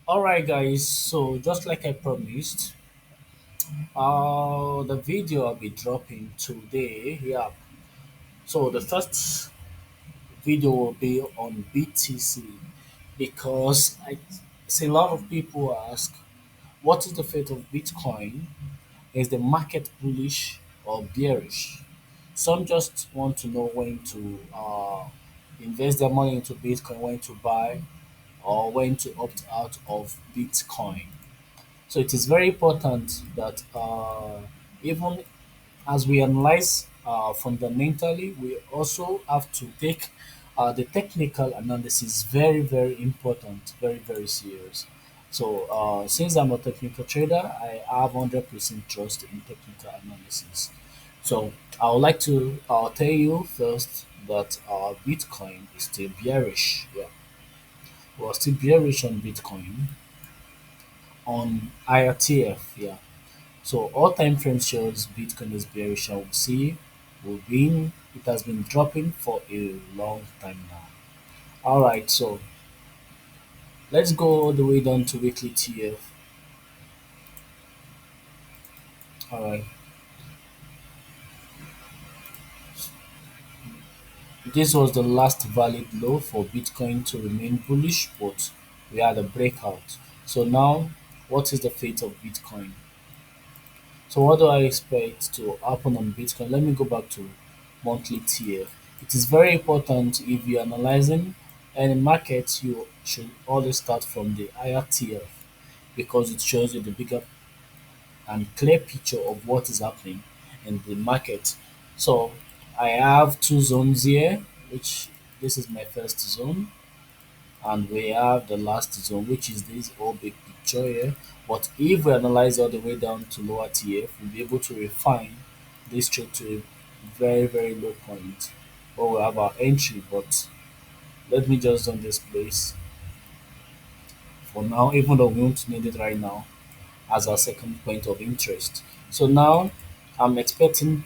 Alright, guys, so just like I promised, the video I'll be dropping today. Yeah, so the first video will be on BTC because I see a lot of people ask, what is the fate of Bitcoin? Is the market bullish or bearish? Some just want to know when to invest their money into Bitcoin, when to buy, or when to opt out of Bitcoin. So it is very important that even as we analyze fundamentally, we also have to take the technical analysis very, very important, very, very serious. So since I'm a technical trader, I have 100% trust in technical analysis. So I would like to tell you first that Bitcoin is still bearish. Yeah, we're still bearish on Bitcoin on IRTF. Yeah. So all time frame shows Bitcoin is bearish. I would see it has been dropping for a long time now. All right, so let's go all the way down to weekly TF. All right, this was the last valid low for Bitcoin to remain bullish, but we had a breakout. So now, what is the fate of Bitcoin? So what do I expect to happen on Bitcoin? Let me go back to monthly TF. It is very important if you're analyzing any market, you should always start from the higher TF because it shows you the bigger and clear picture of what is happening in the market. So I have two zones here, which this is my first zone, and we have the last zone, which is this whole big picture here. But if we analyze all the way down to lower TF, we'll be able to refine this trade to a very, very low point where we have our entry. But let me just on this place for now, even though we won't need it right now as our second point of interest. So now I'm expecting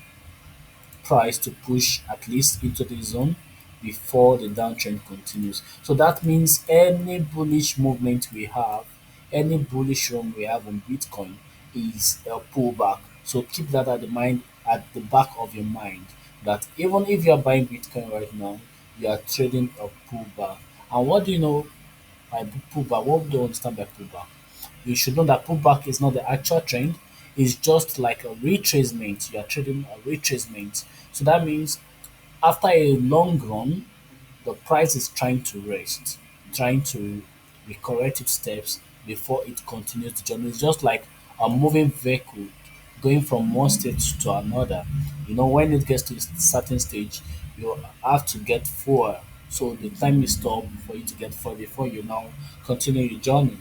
price to push at least into the zone before the downtrend continues. So that means any bullish movement we have, any bullish run we have on Bitcoin is a pullback. So keep that at the back of your mind that even if you are buying Bitcoin right now, you are trading a pullback. And what do you know by pullback? What do you understand by pullback? You should know that pullback is not the actual trend. It's just like a retracement. You are trading a retracement. So that means after a long run, the price is trying to rest, trying to be corrective steps before it continues the journey. It's just like a moving vehicle going from one stage to another. You know, when it gets to a certain stage, you have to get fuel. So the time is stopped for you to get fuel before you now continue your journey.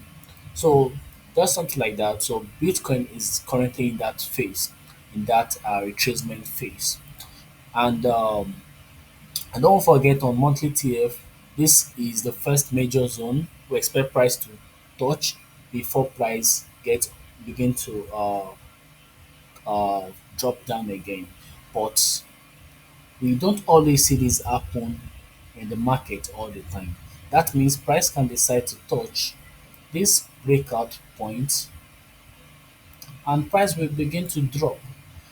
So just something like that. So Bitcoin is currently in that phase, in that retracement phase. And don't forget on monthly TF, this is the first major zone we expect price to touch before price get begin to drop down again. But we don't always see this happen in the market all the time. That means price can decide to touch this breakout point and price will begin to drop.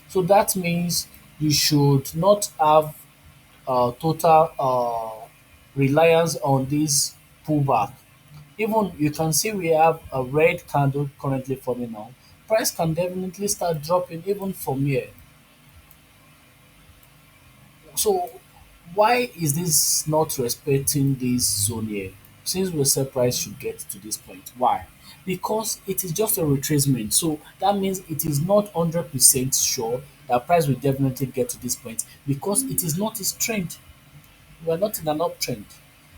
So that means you should not have total reliance on this pullback. Even you can see we have a red candle currently forming now. Price can definitely start dropping even from here. So why is this not respecting this zone here? Since we said price should get to this point, why? Because it is just a retracement. So that means it is not 100% sure that price will definitely get to this point because it is not its trend. We are not in an uptrend.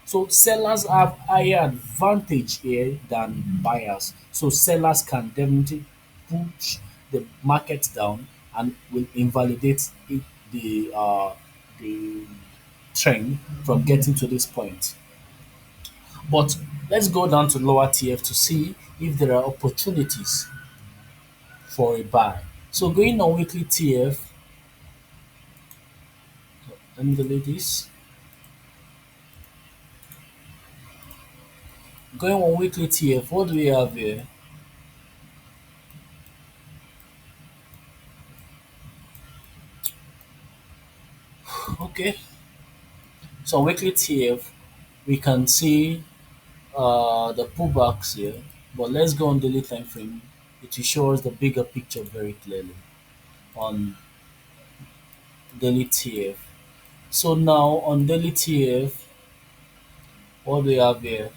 So sellers have higher advantage here than buyers. So sellers can definitely push the market down and will invalidate the trend from getting to this point. But let's go down to lower TF to see if there are opportunities for a buy. So going on weekly TF, let me delete this. Going on weekly TF, what do we have here? Okay, so weekly TF, we can see the pullbacks here, but let's go on daily time frame. It will show us the bigger picture very clearly on daily TF. So now on daily TF, what do we have here?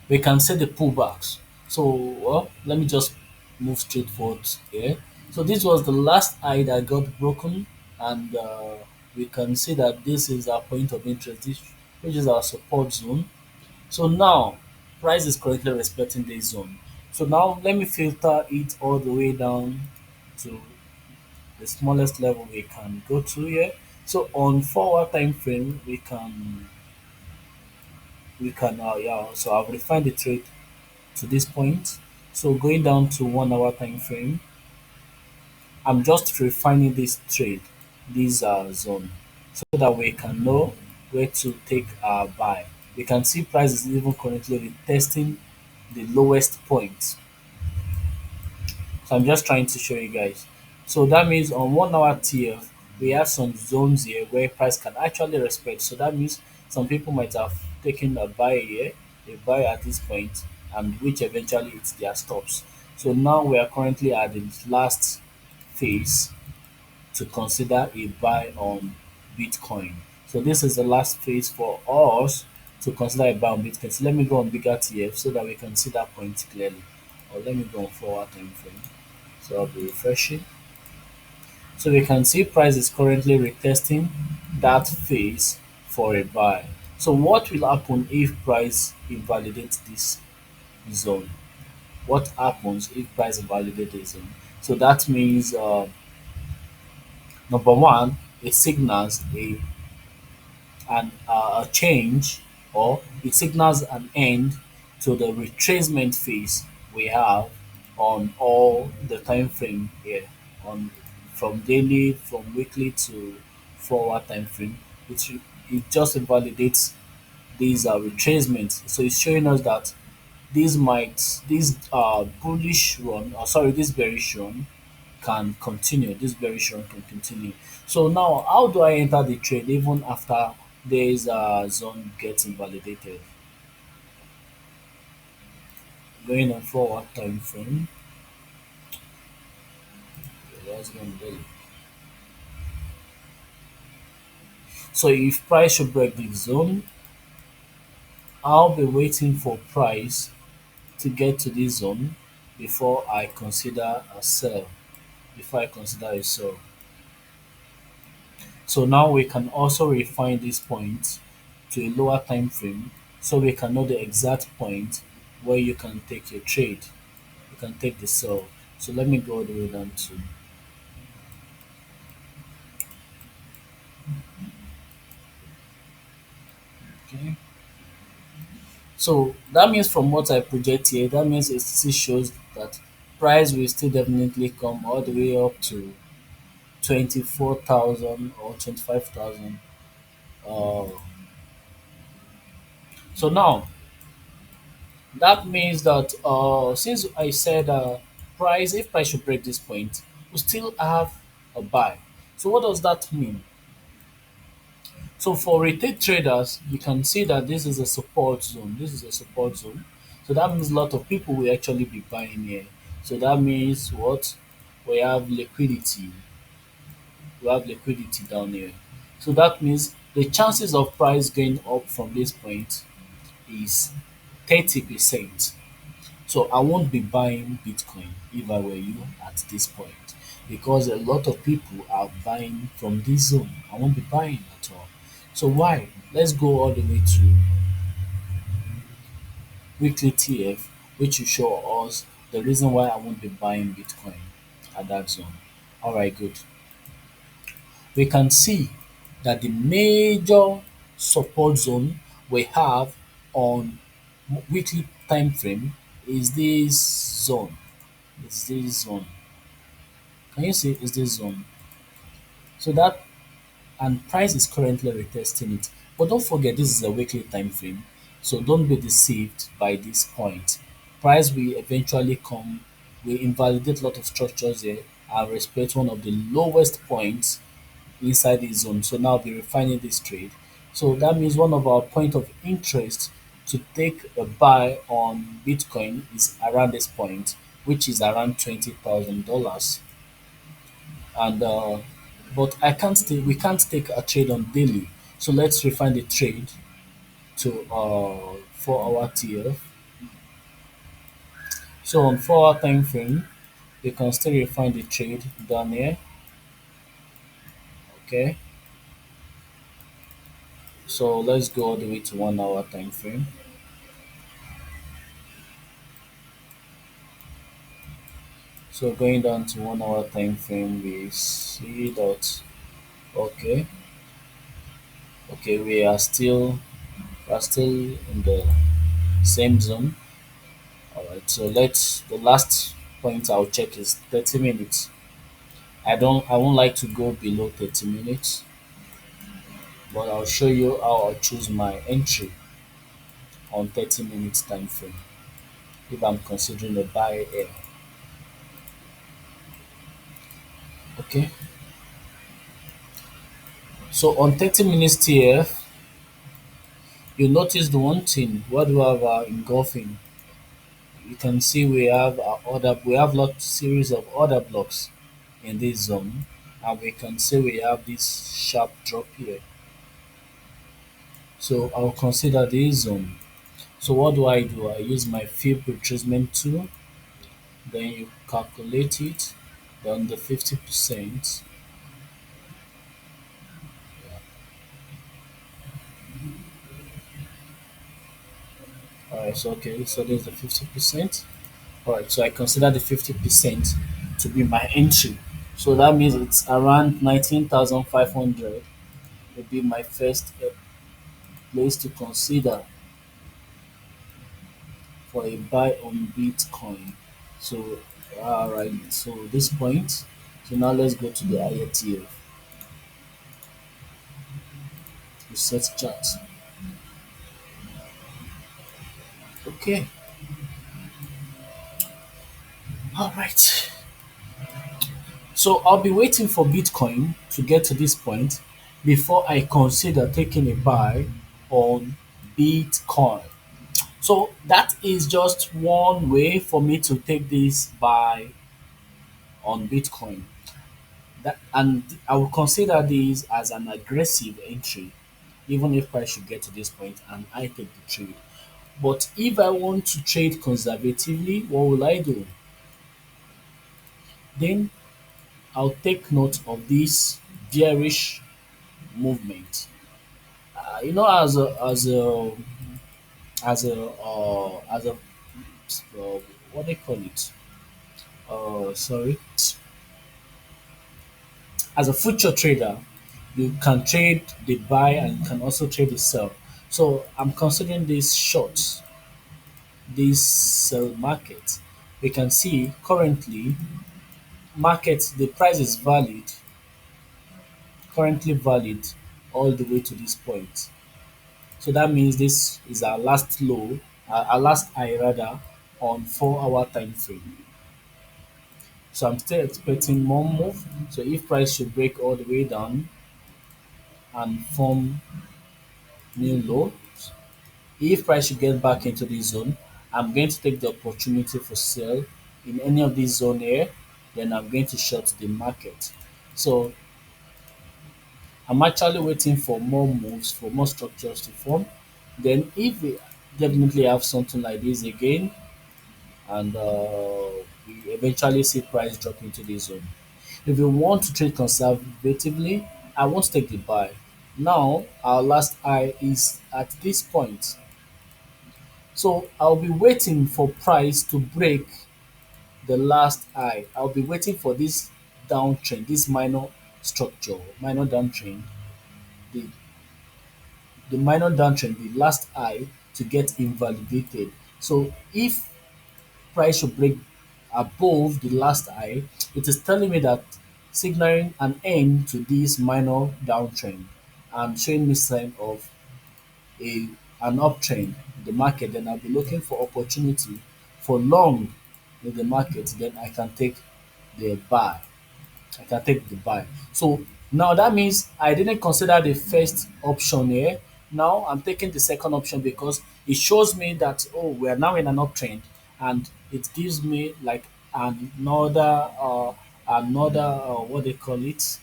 We can see the pullbacks. So let me just move straight forward here. So this was the last high that got broken, and we can see that this is our point of interest, which is our support zone. So now price is currently respecting this zone. So now let me filter it all the way down to the smallest level we can go to here. So on 4 hour time frame, we can yeah. So I've refined the trade to this point. So going down to 1 hour time frame, I'm just refining this trade, this zone, so that we can know where to take our buy. We can see price is even currently retesting the lowest point. So I'm just trying to show you guys. So that means on 1 hour TF, we have some zones here where price can actually respect. So that means some people might have taken a buy here, a buy at this point, and which eventually it's their stops. So now we are currently at the last phase to consider a buy on Bitcoin. So this is the last phase for us to consider a buy on Bitcoin. So let me go on bigger TF so that we can see that point clearly. Or let me go on forward time frame. So I'll be refreshing. So we can see price is currently retesting that phase for a buy. So what will happen if price invalidates this zone? What happens if price invalidates this zone? So that means number one, it signals a change, or it signals an end to the retracement phase we have on all the time frame here, on from daily, from weekly to 4 hour time frame. It just invalidates these retracements. So it's showing us that this bullish run, or sorry, this bearish run can continue. This bearish run can continue. So now, how do I enter the trade even after this zone gets invalidated? Going on forward time frame. Okay, let's go on daily. So if price should break the zone, I'll be waiting for price to get to this zone before I consider a sell. Before I consider a sell. So now we can also refine this point to a lower time frame so we can know the exact point where you can take your trade. You can take the sell. So let me go all the way down to okay. So that means from what I project here, that means it still shows that price will still definitely come all the way up to 24,000 or 25,000. Uh, so now that means that since I said price, if price should break this point, we still have a buy. So what does that mean? So for retail traders, you can see that this is a support zone. This is a support zone. So that means a lot of people will actually be buying here. So that means what? We have liquidity. We have liquidity down here. So that means the chances of price going up from this point is 30%. So I won't be buying Bitcoin if I were you at this point, because a lot of people are buying from this zone. I won't be buying at all. So why? Let's go all the way to weekly TF, which will show us the reason why I won't be buying Bitcoin at that zone. All right, good. We can see that the major support zone we have on weekly time frame is this zone. Is this zone. Can you see is this zone? So that, and price is currently retesting it. But don't forget this is a weekly time frame. So don't be deceived by this point. Price will eventually come, will invalidate a lot of structures here and respect one of the lowest points inside the zone. So now be refining this trade. So that means one of our point of interest to take a buy on Bitcoin is around this point, which is around $20,000. And but I can't take we can't take a trade on daily. So let's refine the trade to 4 hour TF. So on 4 hour time frame, you can still refine the trade down here. Okay. So let's go all the way to 1 hour time frame. So going down to 1 hour time frame, we see that okay, okay, we are still in the same zone. All right. So let's the last point I'll check is 30 minutes. I won't like to go below 30 minutes, but I'll show you how I choose my entry on 30 minutes time frame if I'm considering a buy here. Okay. So on 30 minutes TF, you notice the one thing. What do we have engulfing? You can see we have lot series of other blocks in this zone, and we can see we have this sharp drop here. So I'll consider this zone. So what do? I use my field retracement tool. Then you calculate it. Then the 50%. Alright, so okay, so there's the 50%. Alright, so I consider the 50% to be my entry. So that means it's around 19,500 will be my first place to consider for a buy on Bitcoin. So, all right. So this point. So now let's go to the IETF reset chart. Okay. All right. So I'll be waiting for Bitcoin to get to this point before I consider taking a buy on Bitcoin. So that is just one way for me to take this buy on Bitcoin. That and I will consider this as an aggressive entry, even if price should get to this point and I take the trade. But if I want to trade conservatively, what will I do? Then I'll take note of this bearish movement. As a what they call it? Sorry, as a future trader, you can trade the buy and you can also trade the sell. So I'm considering this short, this sell market. We can see currently market the price is valid, currently valid all the way to this point. So that means this is our last low, our last high rather on 4 hour time frame. So I'm still expecting more move. So if price should break all the way down and form new low, if price should get back into this zone, I'm going to take the opportunity for sell in any of these zone here. Then I'm going to short the market. So I'm actually waiting for more moves, for more structures to form. Then if we definitely have something like this again, and we eventually see price drop into this zone. If you want to trade conservatively, I won't take the buy. Now our last high is at this point. So I'll be waiting for price to break the last high. I'll be waiting for this downtrend, this minor structure, minor downtrend, the, the minor downtrend, the last high to get invalidated. So if price should break above the last high, it is telling me that signaling an end to this minor downtrend and showing me sign of a an uptrend in the market, then I'll be looking for opportunity for long in the market, then I can take the buy. So now that means I didn't consider the first option here. Now I'm taking the second option because it shows me that, oh, we are now in an uptrend, and it gives me like another what they call it,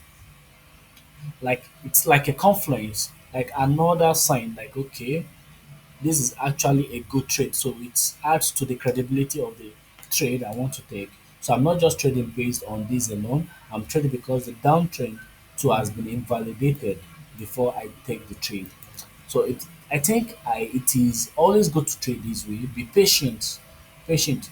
like it's like a confluence, like another sign, like okay, this is actually a good trade. So it adds to the credibility of the trade I want to take. So I'm not just trading based on this alone. I'm trading because the downtrend too has been invalidated before I take the trade. So I think it is always good to trade this way. Be patient, patient.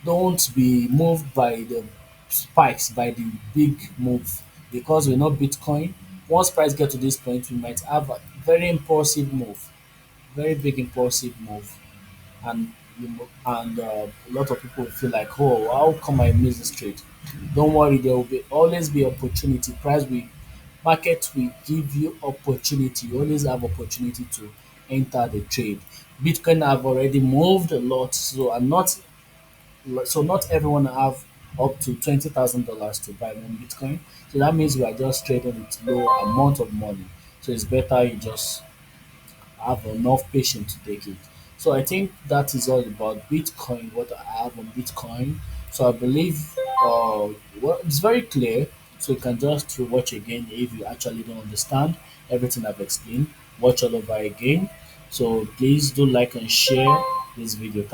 Don't be moved by the spikes, by the big move, because we know Bitcoin. Once price get to this point, we might have a very impulsive move, very big impulsive move, and a lot of people will feel like, oh, how come I miss this trade? Don't worry, there will be always be opportunity. Market will give you opportunity. You always have opportunity to enter the trade. Bitcoin have already moved a lot, so not everyone have up to $20,000 to buy one Bitcoin. So that means we are just trading with low amount of money. So it's better you just have enough patience to take it. So I think that is all about Bitcoin, what I have on Bitcoin. So I believe well, it's very clear. So you can just watch again if you actually don't understand everything I've explained. Watch all over again. So please do like and share this video.